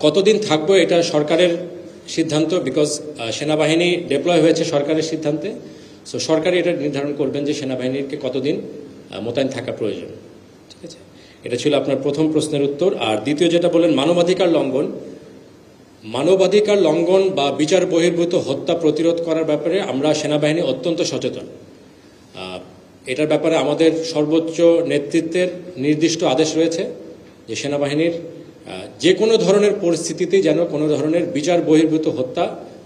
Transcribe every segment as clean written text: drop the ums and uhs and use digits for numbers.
কতদিন থাকবো এটা সরকারের সিদ্ধান্ত, বিকজ সেনাবাহিনী ডিপ্লয় হয়েছে সরকারের সিদ্ধান্তে। সো সরকারই এটা নির্ধারণ করবেন যে সেনাবাহিনীকে কতদিন মোতায়েন থাকা প্রয়োজন। ঠিক আছে, এটা ছিল আপনার প্রথম প্রশ্নের উত্তর। আর দ্বিতীয় যেটা বলেন মানবাধিকার লঙ্ঘন, মানবাধিকার লঙ্ঘন বা বিচার বহির্ভূত হত্যা প্রতিরোধ করার ব্যাপারে আমরা সেনাবাহিনী অত্যন্ত সচেতন। এটার ব্যাপারে আমাদের সর্বোচ্চ নেতৃত্বের নির্দিষ্ট আদেশ রয়েছে যে সেনাবাহিনীর যে কোনো ধরনের পরিস্থিতিতেই যেন কোনো ধরনের বিচার বহির্ভূত হত্যা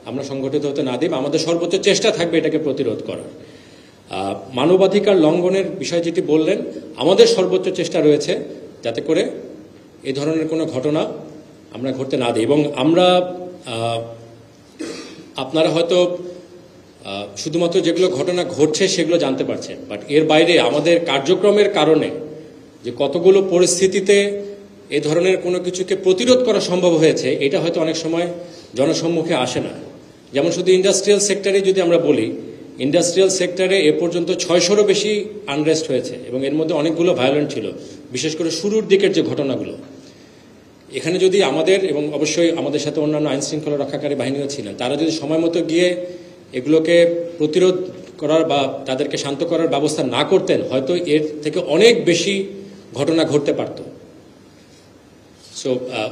আমরা সংগঠিত হতে না দিই। আমাদের সর্বোচ্চ চেষ্টা থাকবে এটাকে প্রতিরোধ করার। মানবাধিকার লঙ্ঘনের বিষয় যেটি বললেন, আমাদের সর্বোচ্চ চেষ্টা রয়েছে যাতে করে এই ধরনের কোনো ঘটনা আমরা ঘটতে না দিই। এবং আমরা আপনারা হয়তো শুধুমাত্র যেগুলো ঘটনা ঘটছে সেগুলো জানতে পারছেন, বাট এর বাইরে আমাদের কার্যক্রমের কারণে যে কতগুলো পরিস্থিতিতে এই ধরনের কোনো কিছুকে প্রতিরোধ করা সম্ভব হয়েছে এটা হয়তো অনেক সময় জনসম্মুখে আসে না। যেমন শুধু ইন্ডাস্ট্রিয়াল সেক্টরে যদি আমরা বলি, ইন্ডাস্ট্রিয়াল সেক্টরে এ পর্যন্ত 600-রও বেশি আনরেস্ট হয়েছে এবং এর মধ্যে অনেকগুলো ভায়োলেন্ট ছিল, বিশেষ করে শুরুর দিকের যে ঘটনাগুলো। এখানে যদি আমাদের এবং অবশ্যই আমাদের সাথে অন্যান্য আইন শৃঙ্খলা রক্ষাকারী বাহিনীও ছিলেন, তারা যদি সময় মতো গিয়ে এগুলোকে প্রতিরোধ করার বা তাদেরকে শান্ত করার ব্যবস্থা না করতেন, হয়তো এর থেকে অনেক বেশি ঘটনা ঘটতে পারত। সো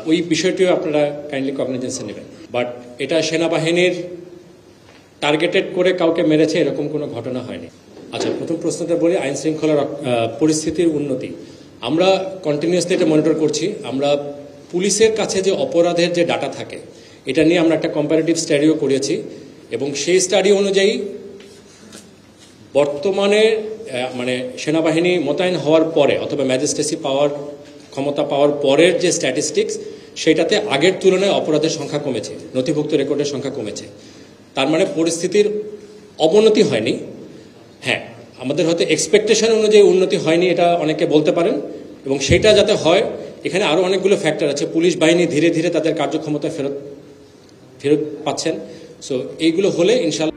ওই বিষয়টিও আপনারা কাইন্ডলি কগনিজেন্সে নেবেন। বাট এটা সেনাবাহিনীর টার্গেটেড করে কাউকে মেরেছে এরকম কোনো ঘটনা হয়নি। আচ্ছা, প্রথম প্রশ্নটা বলি আইন শৃঙ্খলা পরিস্থিতির উন্নতি। আমরা কন্টিনিউয়াসলি এটা মনিটর করছি। আমরা পুলিশের কাছে যে অপরাধের যে ডাটা থাকে এটা নিয়ে আমরা একটা কম্পারেটিভ স্টাডিও করেছি এবং সেই স্টাডি অনুযায়ী বর্তমানে মানে সেনাবাহিনী মোতায়েন হওয়ার পরে অথবা ম্যাজিস্ট্রেসি পাওয়ার ক্ষমতা পাওয়ার পরের যে স্ট্যাটিস্টিক্স সেটাতে আগের তুলনায় অপরাধের সংখ্যা কমেছে, নথিভুক্ত রেকর্ডের সংখ্যা কমেছে। তার মানে পরিস্থিতির অবনতি হয়নি। হ্যাঁ, আমাদের হয়তো এক্সপেকটেশন অনুযায়ী উন্নতি হয়নি এটা অনেকে বলতে পারেন, এবং সেটা যাতে হয় এখানে আরও অনেকগুলো ফ্যাক্টর আছে। পুলিশ বাহিনী ধীরে ধীরে তাদের কার্যক্ষমতা ফেরত পাচ্ছেন। সো এইগুলো হলে ইনশাল্লাহ